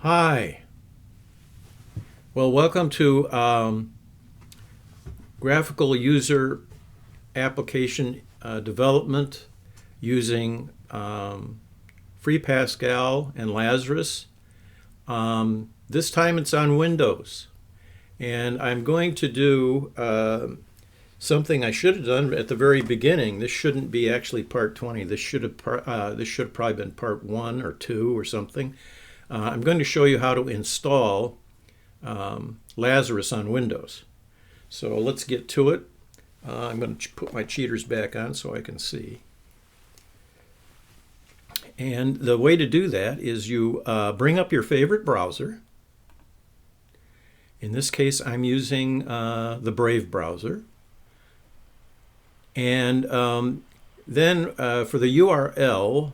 Hi. Well, welcome to graphical user application development using free Pascal and Lazarus. This time it's on Windows. And I'm going to do something I should have done at the very beginning. This shouldn't be actually part 20. This should have probably been part 1 or 2 or something. I'm going to show you how to install Lazarus on Windows. So let's get to it. I'm going to put my cheaters back on so I can see. And the way to do that is you bring up your favorite browser. In this case, I'm using the Brave browser. And then for the URL,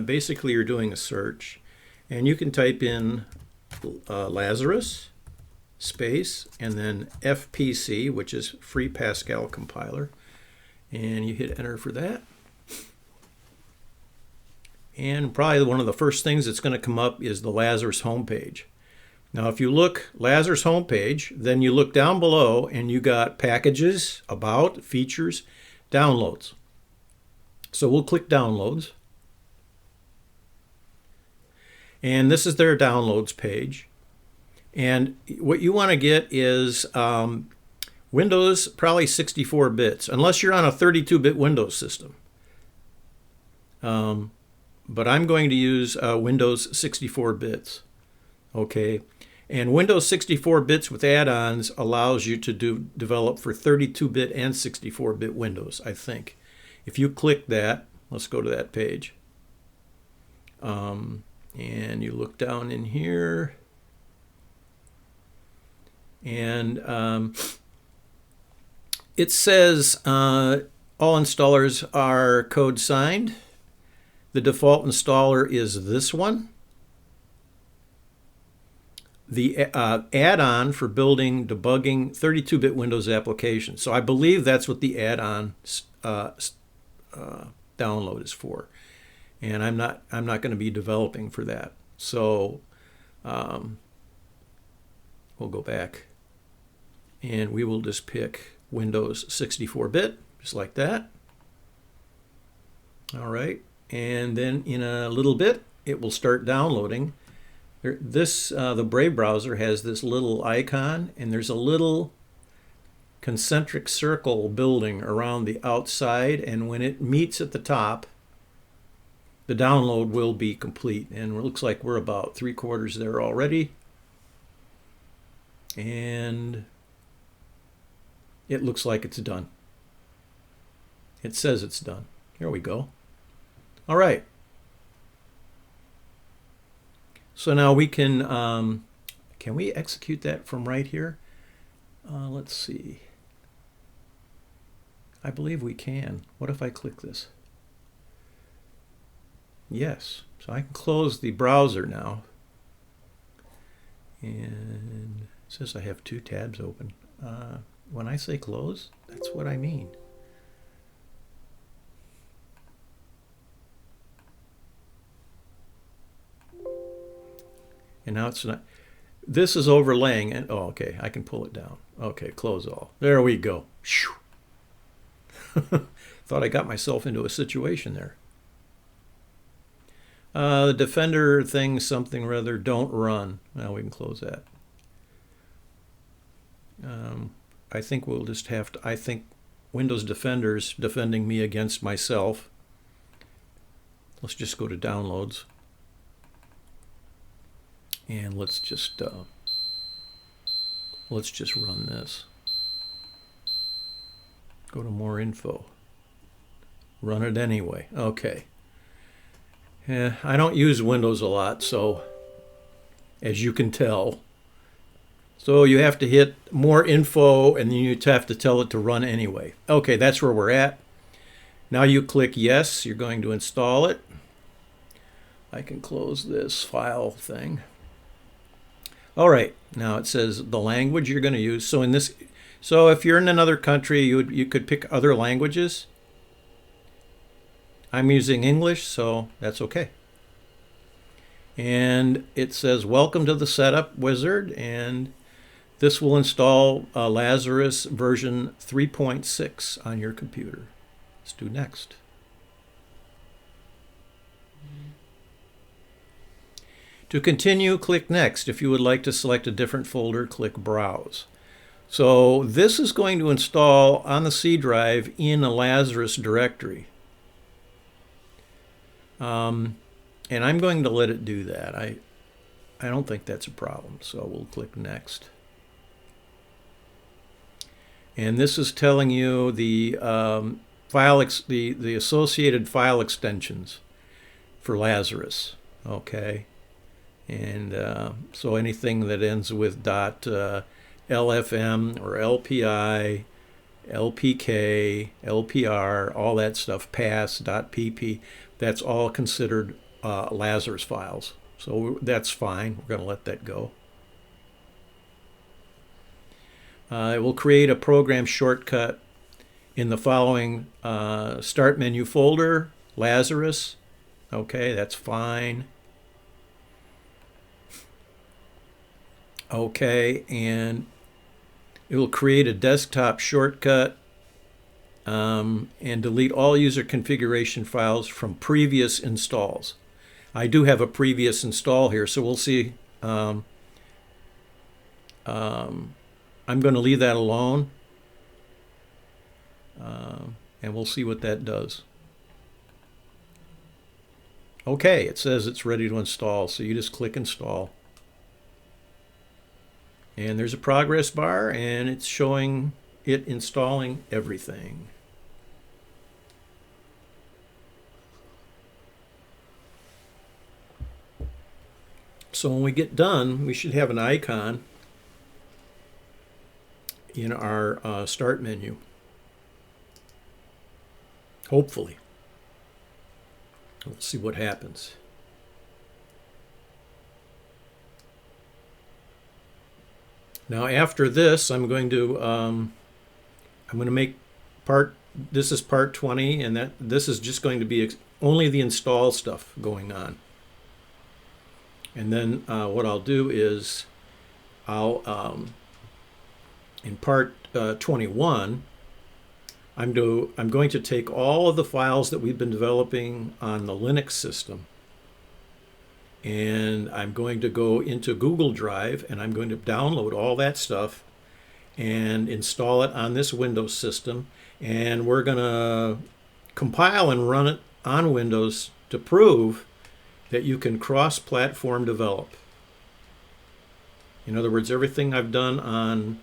basically you're doing a search. And you can type in Lazarus space and then FPC, which is Free Pascal Compiler. And you hit enter for that. And probably one of the first things that's going to come up is the Lazarus homepage. Now, if you look Lazarus homepage, then you look down below and you got packages, about, features, downloads. So we'll click downloads. And this is their downloads page. And what you want to get is Windows, probably 64 bits, unless you're on a 32-bit Windows system. But I'm going to use Windows 64 bits. Okay. And Windows 64 bits with add-ons allows you to develop for 32-bit and 64-bit Windows, I think. If you click that, let's go to that page. And you look down in here, and it says all installers are code signed. The default installer is this one. The add-on for building, debugging 32-bit Windows applications. So I believe that's what the add-on download is for. And I'm not going to be developing for that. So we'll go back and we will just pick Windows 64-bit, just like that. All right. And then in a little bit, it will start downloading. The Brave browser has this little icon, and there's a little concentric circle building around the outside. And when it meets at the top, the download will be complete, and it looks like we're about 3/4 there already. And it looks like it's done. It says it's done. Here we go. All right. So now we can we execute that from right here? Let's see. I believe we can. What if I click this? Yes, so I can close the browser now. And it says I have 2 tabs open. When I say close, that's what I mean. And now it's not. This is overlaying, and oh, okay, I can pull it down. Okay, close all. There we go. Thought I got myself into a situation there. The Defender thing, something rather, don't run. Now we can close that. I think we'll just have to, I think Windows Defender's defending me against myself. Let's just go to downloads. And let's just run this. Go to more info. Run it anyway. Okay. Yeah, I don't use Windows a lot, so as you can tell. So you have to hit more info, and then you have to tell it to run anyway. Okay, that's where we're at. Now you click yes, you're going to install it. I can close this file thing. All right, now it says the language you're going to use. So if you're in another country, you could pick other languages. I'm using English, so that's okay. And it says, welcome to the setup wizard, and this will install Lazarus version 3.6 on your computer. Let's do next. To continue, click Next. If you would like to select a different folder, click Browse. So this is going to install on the C drive in a Lazarus directory. And I'm going to let it do that. I don't think that's a problem, so we'll click Next. And this is telling you the the associated file extensions for Lazarus. Okay. And so anything that ends with .lfm or LPI, LPK, LPR, all that stuff, pass, .pp, that's all considered Lazarus files. So that's fine. We're going to let that go. It will create a program shortcut in the following Start Menu folder, Lazarus. Okay, that's fine. Okay, and it will create a desktop shortcut and delete all user configuration files from previous installs. I do have a previous install here, so we'll see. I'm going to leave that alone, and we'll see what that does. Okay, it says it's ready to install, so you just click Install. And there's a progress bar, and it's showing it installing everything. So when we get done, we should have an icon in our Start menu. Hopefully. We'll see what happens. Now after this, I'm going to make this is part 20, and this is just going to be only the install stuff going on. And then what I'll do is I'll in part 21, I'm going to take all of the files that we've been developing on the Linux system, and I'm going to go into Google Drive, and I'm going to download all that stuff and install it on this Windows system, and we're going to compile and run it on Windows to prove that you can cross-platform develop. In other words, everything I've done on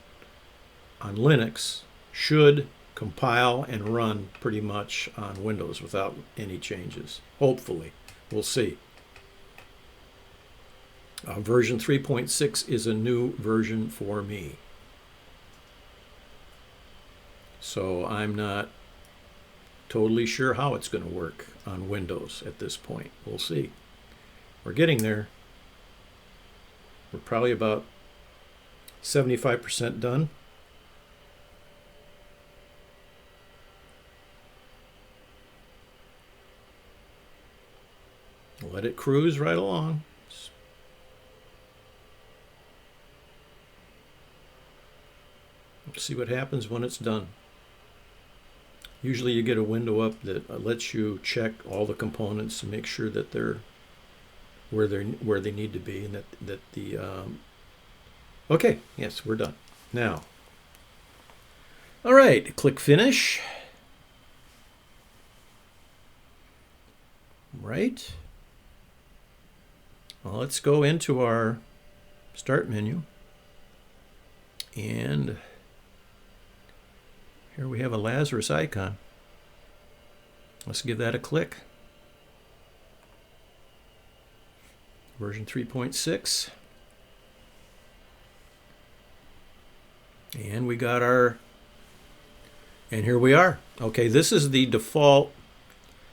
Linux should compile and run pretty much on Windows without any changes. Hopefully. We'll see. Version 3.6 is a new version for me. So I'm not totally sure how it's going to work on Windows at this point. We'll see. We're getting there. We're probably about 75% done. Let it cruise right along. Let's see what happens when it's done. Usually you get a window up that lets you check all the components and make sure that they're where they need to be, and that the okay, yes, we're done. Now, all right, click Finish. Right. Well, let's go into our Start menu, and here we have a Lazarus icon. Let's give that a click. Version 3.6. And we got and here we are. Okay, this is the default.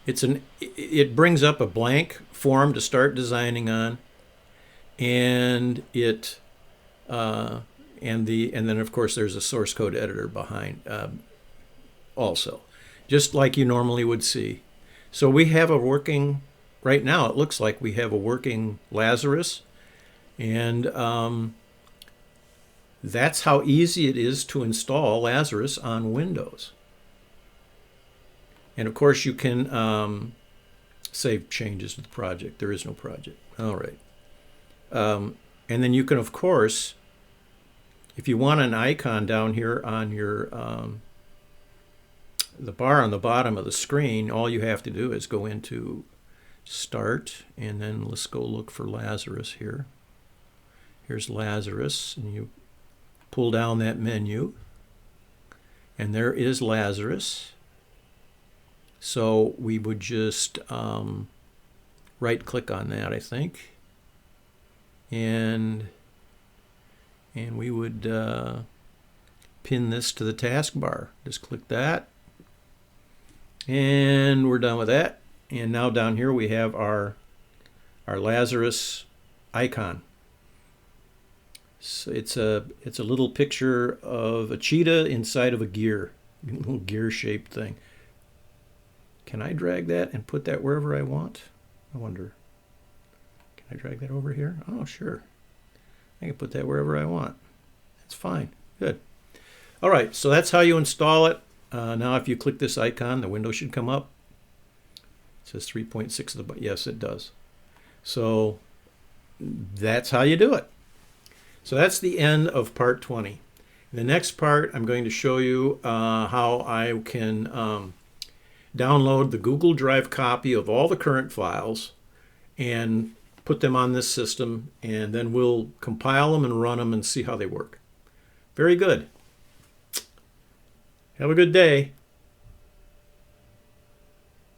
It brings up a blank form to start designing on, and and then of course there's a source code editor behind also, just like you normally would see. So we have a working right now it looks like we have a working Lazarus, and that's how easy it is to install Lazarus on Windows. And of course you can save changes to the project. There is no project. All right. And then you can, of course, if you want an icon down here on your the bar on the bottom of the screen, all you have to do is go into Start, and then let's go look for Lazarus here. Here's Lazarus, and you pull down that menu, and there is Lazarus. So we would just right-click on that, I think, and we would pin this to the taskbar. Just click that, and we're done with that. And now down here we have our Lazarus icon. So it's a little picture of a cheetah inside of a little gear-shaped thing. Can I drag that and put that wherever I want? I wonder. Can I drag that over here? Oh, sure. I can put that wherever I want. That's fine. Good. All right, so that's how you install it. Now if you click this icon, the window should come up. It says 3.6 of the button. Yes, it does. So that's how you do it. So that's the end of part 20. In the next part, I'm going to show you how I can download the Google Drive copy of all the current files and put them on this system, and then we'll compile them and run them and see how they work. Very good. Have a good day.